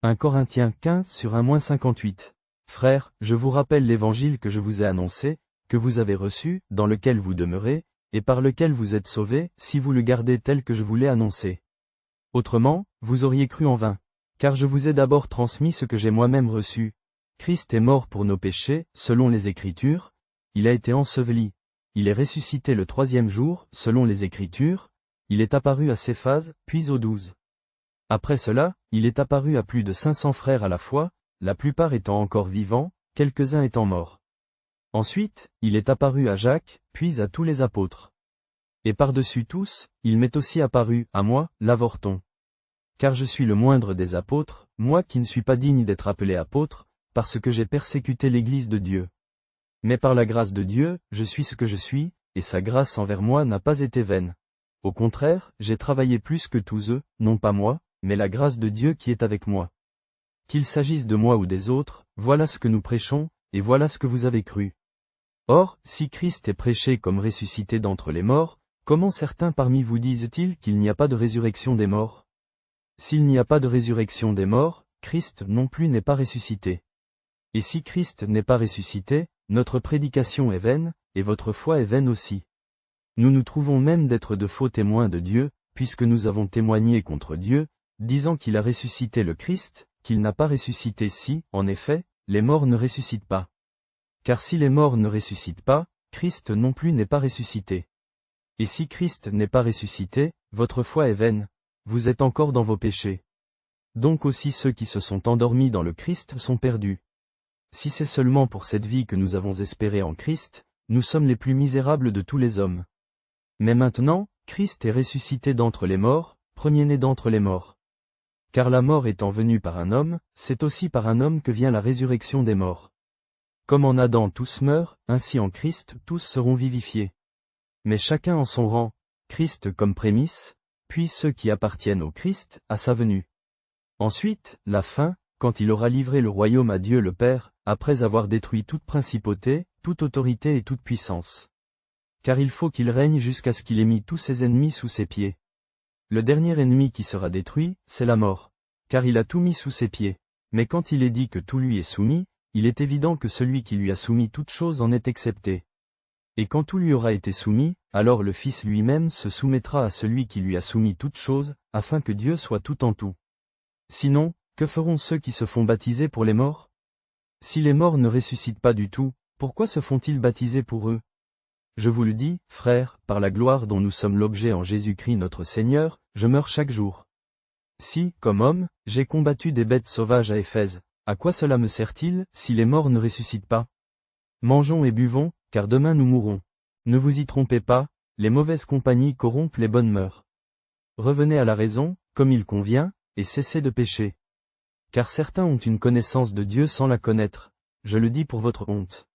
1 Corinthiens 15 sur 1-58. Frères, je vous rappelle l'évangile que je vous ai annoncé, que vous avez reçu, dans lequel vous demeurez, et par lequel vous êtes sauvés, si vous le gardez tel que je vous l'ai annoncé. Autrement, vous auriez cru en vain. Car je vous ai d'abord transmis ce que j'ai moi-même reçu. Christ est mort pour nos péchés, selon les Écritures, il a été enseveli. Il est ressuscité le 3e jour, selon les Écritures, il est apparu à Céphase, puis aux 12. Après cela, il est apparu à plus de 500 frères à la fois, la plupart étant encore vivants, quelques-uns étant morts. Ensuite, il est apparu à Jacques, puis à tous les apôtres. Et par-dessus tous, il m'est aussi apparu, à moi, l'avorton. Car je suis le moindre des apôtres, moi qui ne suis pas digne d'être appelé apôtre, parce que j'ai persécuté l'Église de Dieu. Mais par la grâce de Dieu, je suis ce que je suis, et sa grâce envers moi n'a pas été vaine. Au contraire, j'ai travaillé plus que tous eux, non pas moi, mais la grâce de Dieu qui est avec moi. Qu'il s'agisse de moi ou des autres, voilà ce que nous prêchons, et voilà ce que vous avez cru. Or, si Christ est prêché comme ressuscité d'entre les morts, comment certains parmi vous disent-ils qu'il n'y a pas de résurrection des morts ? S'il n'y a pas de résurrection des morts, Christ non plus n'est pas ressuscité. Et si Christ n'est pas ressuscité, notre prédication est vaine, et votre foi est vaine aussi. Nous nous trouvons même d'être de faux témoins de Dieu, puisque nous avons témoigné contre Dieu, disant qu'il a ressuscité le Christ, qu'il n'a pas ressuscité si, en effet, les morts ne ressuscitent pas. Car si les morts ne ressuscitent pas, Christ non plus n'est pas ressuscité. Et si Christ n'est pas ressuscité, votre foi est vaine, vous êtes encore dans vos péchés. Donc aussi ceux qui se sont endormis dans le Christ sont perdus. Si c'est seulement pour cette vie que nous avons espéré en Christ, nous sommes les plus misérables de tous les hommes. Mais maintenant, Christ est ressuscité d'entre les morts, premier-né d'entre les morts. Car la mort étant venue par un homme, c'est aussi par un homme que vient la résurrection des morts. Comme en Adam tous meurent, ainsi en Christ tous seront vivifiés. Mais chacun en son rang, Christ comme prémisse, puis ceux qui appartiennent au Christ, à sa venue. Ensuite, la fin, quand il aura livré le royaume à Dieu le Père, après avoir détruit toute principauté, toute autorité et toute puissance. Car il faut qu'il règne jusqu'à ce qu'il ait mis tous ses ennemis sous ses pieds. Le dernier ennemi qui sera détruit, c'est la mort. Car il a tout mis sous ses pieds. Mais quand il est dit que tout lui est soumis, il est évident que celui qui lui a soumis toute chose en est excepté. Et quand tout lui aura été soumis, alors le Fils lui-même se soumettra à celui qui lui a soumis toute chose, afin que Dieu soit tout en tout. Sinon, que feront ceux qui se font baptiser pour les morts ? Si les morts ne ressuscitent pas du tout, pourquoi se font-ils baptiser pour eux ? Je vous le dis, frères, par la gloire dont nous sommes l'objet en Jésus-Christ notre Seigneur, je meurs chaque jour. Si, comme homme, j'ai combattu des bêtes sauvages à Éphèse, à quoi cela me sert-il, si les morts ne ressuscitent pas ? Mangeons et buvons, car demain nous mourrons. Ne vous y trompez pas, les mauvaises compagnies corrompent les bonnes mœurs. Revenez à la raison, comme il convient, et cessez de pécher. Car certains ont une connaissance de Dieu sans la connaître, je le dis pour votre honte.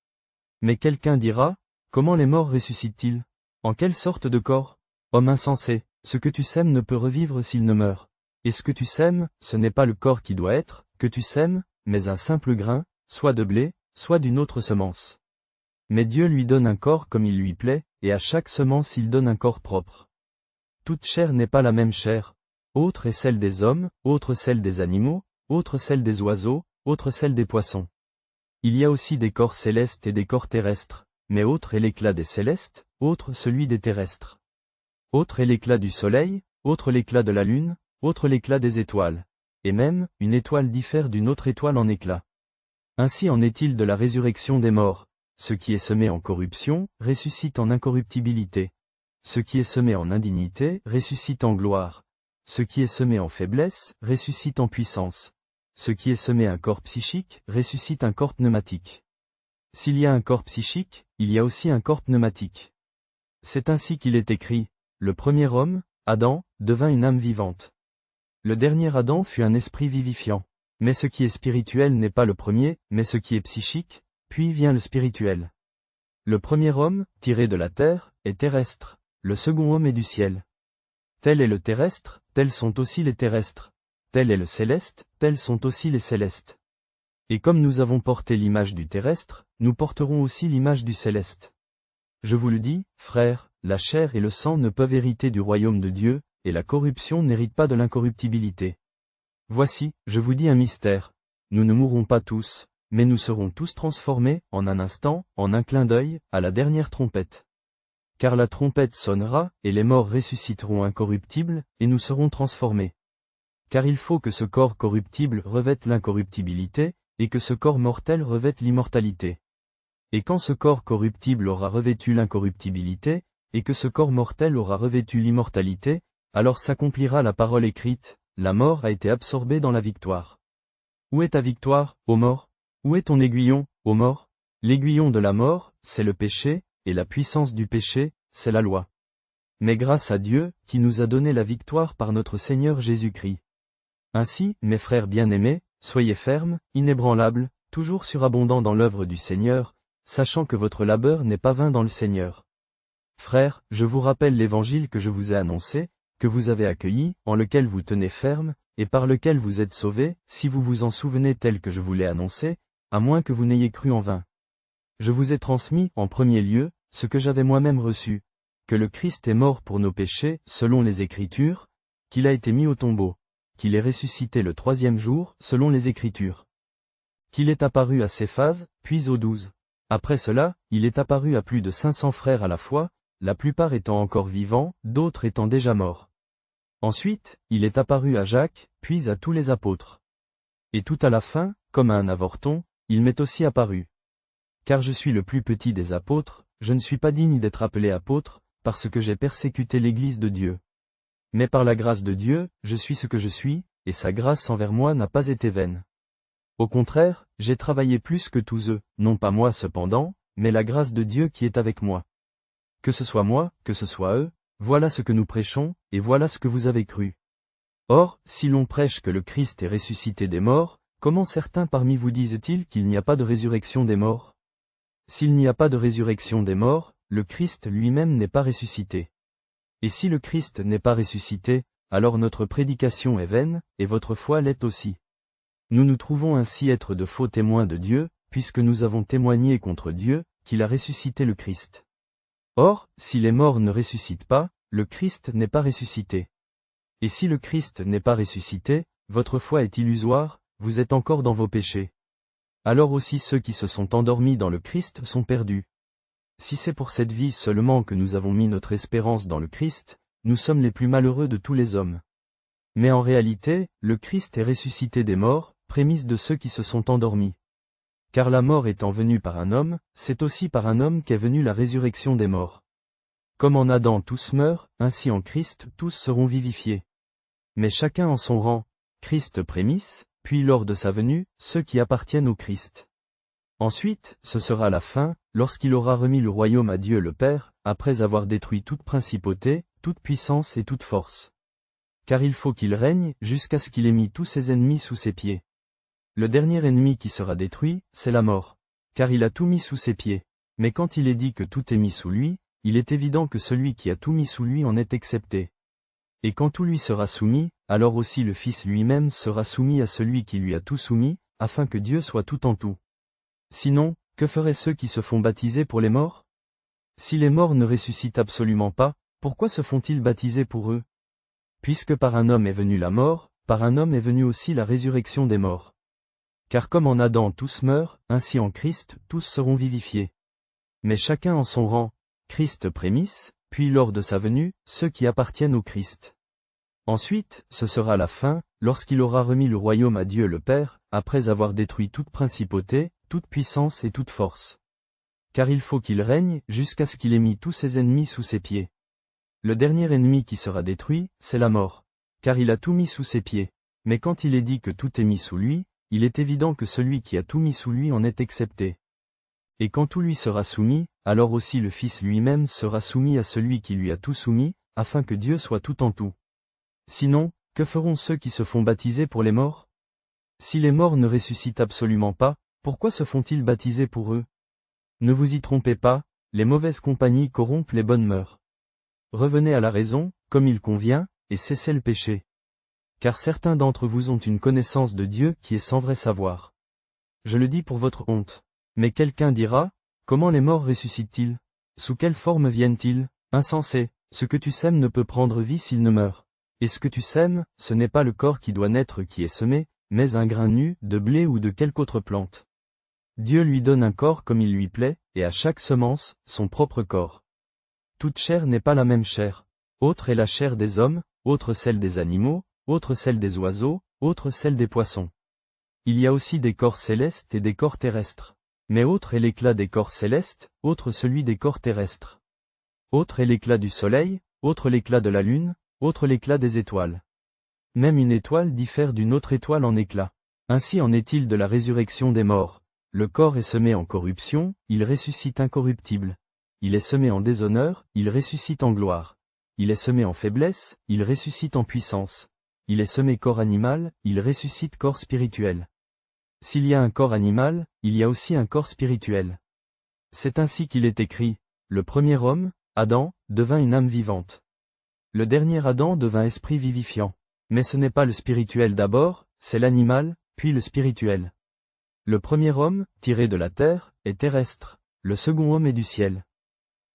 Mais quelqu'un dira, comment les morts ressuscitent-ils ? En quelle sorte de corps ? Homme insensé, ce que tu sèmes ne peut revivre s'il ne meurt. Et ce que tu sèmes, ce n'est pas le corps qui doit être, que tu sèmes, mais un simple grain, soit de blé, soit d'une autre semence. Mais Dieu lui donne un corps comme il lui plaît, et à chaque semence il donne un corps propre. Toute chair n'est pas la même chair. Autre est celle des hommes, autre celle des animaux, autre celle des oiseaux, autre celle des poissons. Il y a aussi des corps célestes et des corps terrestres, mais autre est l'éclat des célestes, autre celui des terrestres. Autre est l'éclat du soleil, autre l'éclat de la lune, autre l'éclat des étoiles. Et même, une étoile diffère d'une autre étoile en éclat. Ainsi en est-il de la résurrection des morts. Ce qui est semé en corruption, ressuscite en incorruptibilité. Ce qui est semé en indignité, ressuscite en gloire. Ce qui est semé en faiblesse, ressuscite en puissance. Ce qui est semé un corps psychique, ressuscite un corps pneumatique. S'il y a un corps psychique, il y a aussi un corps pneumatique. C'est ainsi qu'il est écrit, le premier homme, Adam, devint une âme vivante. Le dernier Adam fut un esprit vivifiant. Mais ce qui est spirituel n'est pas le premier, mais ce qui est psychique, puis vient le spirituel. Le premier homme, tiré de la terre, est terrestre, le second homme est du ciel. Tel est le terrestre, tels sont aussi les terrestres. Tel est le céleste, tels sont aussi les célestes. Et comme nous avons porté l'image du terrestre, nous porterons aussi l'image du céleste. Je vous le dis, frères, la chair et le sang ne peuvent hériter du royaume de Dieu, et la corruption n'hérite pas de l'incorruptibilité. Voici, je vous dis un mystère. Nous ne mourrons pas tous, mais nous serons tous transformés, en un instant, en un clin d'œil, à la dernière trompette. Car la trompette sonnera, et les morts ressusciteront incorruptibles, et nous serons transformés. Car il faut que ce corps corruptible revête l'incorruptibilité, et que ce corps mortel revête l'immortalité. Et quand ce corps corruptible aura revêtu l'incorruptibilité, et que ce corps mortel aura revêtu l'immortalité, alors s'accomplira la parole écrite, la mort a été absorbée dans la victoire. Où est ta victoire, ô mort? Où est ton aiguillon, ô mort? L'aiguillon de la mort, c'est le péché, et la puissance du péché, c'est la loi. Mais grâce à Dieu, qui nous a donné la victoire par notre Seigneur Jésus-Christ. Ainsi, mes frères bien-aimés, soyez fermes, inébranlables, toujours surabondants dans l'œuvre du Seigneur, sachant que votre labeur n'est pas vain dans le Seigneur. Frères, je vous rappelle l'évangile que je vous ai annoncé, que vous avez accueilli, en lequel vous tenez ferme, et par lequel vous êtes sauvés, si vous vous en souvenez tel que je vous l'ai annoncé, à moins que vous n'ayez cru en vain. Je vous ai transmis, en premier lieu, ce que j'avais moi-même reçu, que le Christ est mort pour nos péchés, selon les Écritures, qu'il a été mis au tombeau, qu'il est ressuscité le 3e jour, selon les Écritures, qu'il est apparu à Céphase, puis aux 12. Après cela, il est apparu à plus de 500 frères à la fois, la plupart étant encore vivants, d'autres étant déjà morts. Ensuite, il est apparu à Jacques, puis à tous les apôtres. Et tout à la fin, comme à un avorton, il m'est aussi apparu. Car je suis le plus petit des apôtres, je ne suis pas digne d'être appelé apôtre, parce que j'ai persécuté l'Église de Dieu. Mais par la grâce de Dieu, je suis ce que je suis, et sa grâce envers moi n'a pas été vaine. Au contraire, j'ai travaillé plus que tous eux, non pas moi cependant, mais la grâce de Dieu qui est avec moi. Que ce soit moi, que ce soit eux, voilà ce que nous prêchons, et voilà ce que vous avez cru. Or, si l'on prêche que le Christ est ressuscité des morts, comment certains parmi vous disent-ils qu'il n'y a pas de résurrection des morts? S'il n'y a pas de résurrection des morts, le Christ lui-même n'est pas ressuscité. Et si le Christ n'est pas ressuscité, alors notre prédication est vaine, et votre foi l'est aussi. Nous nous trouvons ainsi être de faux témoins de Dieu, puisque nous avons témoigné contre Dieu, qu'il a ressuscité le Christ. Or, si les morts ne ressuscitent pas, le Christ n'est pas ressuscité. Et si le Christ n'est pas ressuscité, votre foi est illusoire, vous êtes encore dans vos péchés. Alors aussi ceux qui se sont endormis dans le Christ sont perdus. Si c'est pour cette vie seulement que nous avons mis notre espérance dans le Christ, nous sommes les plus malheureux de tous les hommes. Mais en réalité, le Christ est ressuscité des morts, prémisse de ceux qui se sont endormis. Car la mort étant venue par un homme, c'est aussi par un homme qu'est venue la résurrection des morts. Comme en Adam tous meurent, ainsi en Christ tous seront vivifiés. Mais chacun en son rang, Christ prémisse, puis lors de sa venue, ceux qui appartiennent au Christ. Ensuite, ce sera la fin, lorsqu'il aura remis le royaume à Dieu le Père, après avoir détruit toute principauté, toute puissance et toute force. Car il faut qu'il règne, jusqu'à ce qu'il ait mis tous ses ennemis sous ses pieds. Le dernier ennemi qui sera détruit, c'est la mort. Car il a tout mis sous ses pieds. Mais quand il est dit que tout est mis sous lui, il est évident que celui qui a tout mis sous lui en est excepté. Et quand tout lui sera soumis, alors aussi le Fils lui-même sera soumis à celui qui lui a tout soumis, afin que Dieu soit tout en tout. Sinon, que feraient ceux qui se font baptiser pour les morts? Si les morts ne ressuscitent absolument pas, pourquoi se font-ils baptiser pour eux? Puisque par un homme est venue la mort, par un homme est venue aussi la résurrection des morts. Car comme en Adam tous meurent, ainsi en Christ tous seront vivifiés. Mais chacun en son rang, Christ prémisse, puis lors de sa venue, ceux qui appartiennent au Christ. Ensuite, ce sera la fin, lorsqu'il aura remis le royaume à Dieu le Père, après avoir détruit toute principauté, toute puissance et toute force. Car il faut qu'il règne, jusqu'à ce qu'il ait mis tous ses ennemis sous ses pieds. Le dernier ennemi qui sera détruit, c'est la mort. Car il a tout mis sous ses pieds. Mais quand il est dit que tout est mis sous lui, il est évident que celui qui a tout mis sous lui en est excepté. Et quand tout lui sera soumis, alors aussi le Fils lui-même sera soumis à celui qui lui a tout soumis, afin que Dieu soit tout en tout. Sinon, que feront ceux qui se font baptiser pour les morts? Si les morts ne ressuscitent absolument pas, pourquoi se font-ils baptiser pour eux? Ne vous y trompez pas, les mauvaises compagnies corrompent les bonnes mœurs. Revenez à la raison, comme il convient, et cessez le péché. Car certains d'entre vous ont une connaissance de Dieu qui est sans vrai savoir. Je le dis pour votre honte. Mais quelqu'un dira, comment les morts ressuscitent-ils? Sous quelle forme viennent-ils? Insensé, ce que tu sèmes ne peut prendre vie s'il ne meurt. Et ce que tu sèmes, ce n'est pas le corps qui doit naître qui est semé, mais un grain nu, de blé ou de quelque autre plante. Dieu lui donne un corps comme il lui plaît, et à chaque semence, son propre corps. Toute chair n'est pas la même chair. Autre est la chair des hommes, autre celle des animaux, autre celle des oiseaux, autre celle des poissons. Il y a aussi des corps célestes et des corps terrestres. Mais autre est l'éclat des corps célestes, autre celui des corps terrestres. Autre est l'éclat du soleil, autre l'éclat de la lune, autre l'éclat des étoiles. Même une étoile diffère d'une autre étoile en éclat. Ainsi en est-il de la résurrection des morts. Le corps est semé en corruption, il ressuscite incorruptible. Il est semé en déshonneur, il ressuscite en gloire. Il est semé en faiblesse, il ressuscite en puissance. Il est semé corps animal, il ressuscite corps spirituel. S'il y a un corps animal, il y a aussi un corps spirituel. C'est ainsi qu'il est écrit, le premier homme, Adam, devint une âme vivante. Le dernier Adam devint esprit vivifiant. Mais ce n'est pas le spirituel d'abord, c'est l'animal, puis le spirituel. Le premier homme, tiré de la terre, est terrestre, le second homme est du ciel.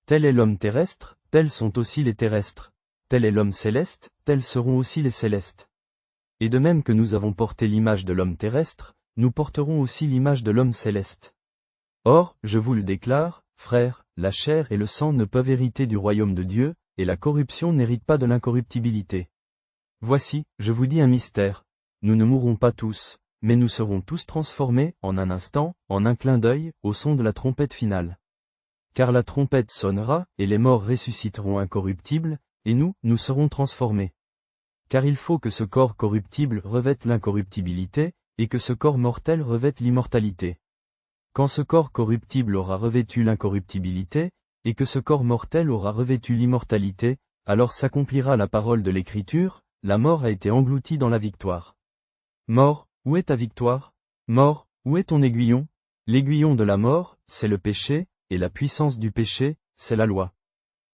Tel est l'homme terrestre, tels sont aussi les terrestres. Tel est l'homme céleste, tels seront aussi les célestes. Et de même que nous avons porté l'image de l'homme terrestre, nous porterons aussi l'image de l'homme céleste. Or, je vous le déclare, frères, la chair et le sang ne peuvent hériter du royaume de Dieu, et la corruption n'hérite pas de l'incorruptibilité. Voici, je vous dis un mystère. Nous ne mourrons pas tous, mais nous serons tous transformés, en un instant, en un clin d'œil, au son de la trompette finale. Car la trompette sonnera, et les morts ressusciteront incorruptibles, et nous serons transformés. Car il faut que ce corps corruptible revête l'incorruptibilité, et que ce corps mortel revête l'immortalité. Quand ce corps corruptible aura revêtu l'incorruptibilité, et que ce corps mortel aura revêtu l'immortalité, alors s'accomplira la parole de l'Écriture, la mort a été engloutie dans la victoire. Mort, où est ta victoire? Mort, où est ton aiguillon? L'aiguillon de la mort, c'est le péché, et la puissance du péché, c'est la loi.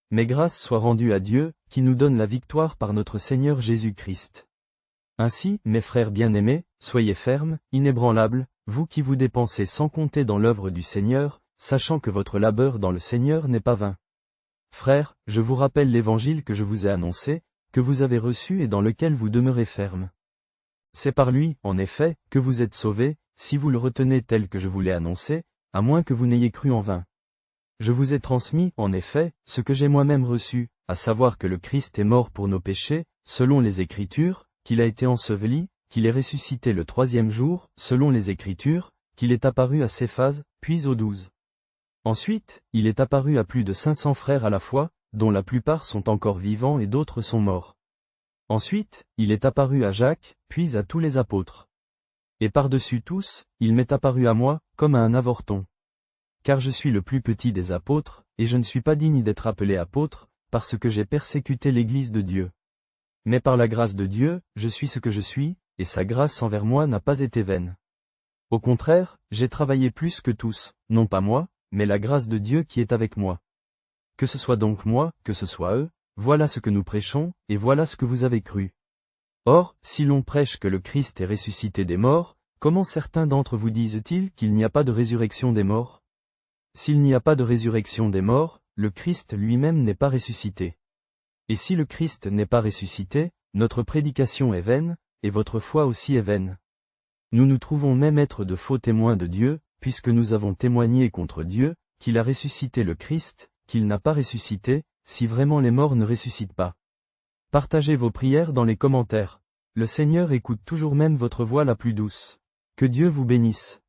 Mais grâce soit rendue à Dieu, qui nous donne la victoire par notre Seigneur Jésus-Christ. Ainsi, mes frères bien-aimés, soyez fermes, inébranlables, vous qui vous dépensez sans compter dans l'œuvre du Seigneur, sachant que votre labeur dans le Seigneur n'est pas vain. Frères, je vous rappelle l'évangile que je vous ai annoncé, que vous avez reçu et dans lequel vous demeurez ferme. C'est par lui, en effet, que vous êtes sauvés, si vous le retenez tel que je vous l'ai annoncé, à moins que vous n'ayez cru en vain. Je vous ai transmis, en effet, ce que j'ai moi-même reçu, à savoir que le Christ est mort pour nos péchés, selon les Écritures, qu'il a été enseveli, qu'il est ressuscité le troisième jour, selon les Écritures, qu'il est apparu à Céphase, puis aux 12. Ensuite, il est apparu à plus de 500 frères à la fois, dont la plupart sont encore vivants et d'autres sont morts. Ensuite, il est apparu à Jacques, puis à tous les apôtres. Et par-dessus tous, il m'est apparu à moi, comme à un avorton. Car je suis le plus petit des apôtres, et je ne suis pas digne d'être appelé apôtre, parce que j'ai persécuté l'Église de Dieu. Mais par la grâce de Dieu, je suis ce que je suis, et sa grâce envers moi n'a pas été vaine. Au contraire, j'ai travaillé plus que tous, non pas moi, mais la grâce de Dieu qui est avec moi. Que ce soit donc moi, que ce soit eux, voilà ce que nous prêchons, et voilà ce que vous avez cru. Or, si l'on prêche que le Christ est ressuscité des morts, comment certains d'entre vous disent-ils qu'il n'y a pas de résurrection des morts? S'il n'y a pas de résurrection des morts, le Christ lui-même n'est pas ressuscité. Et si le Christ n'est pas ressuscité, notre prédication est vaine, et votre foi aussi est vaine. Nous nous trouvons même être de faux témoins de Dieu, puisque nous avons témoigné contre Dieu, qu'il a ressuscité le Christ, qu'il n'a pas ressuscité, si vraiment les morts ne ressuscitent pas. Partagez vos prières dans les commentaires. Le Seigneur écoute toujours même votre voix la plus douce. Que Dieu vous bénisse.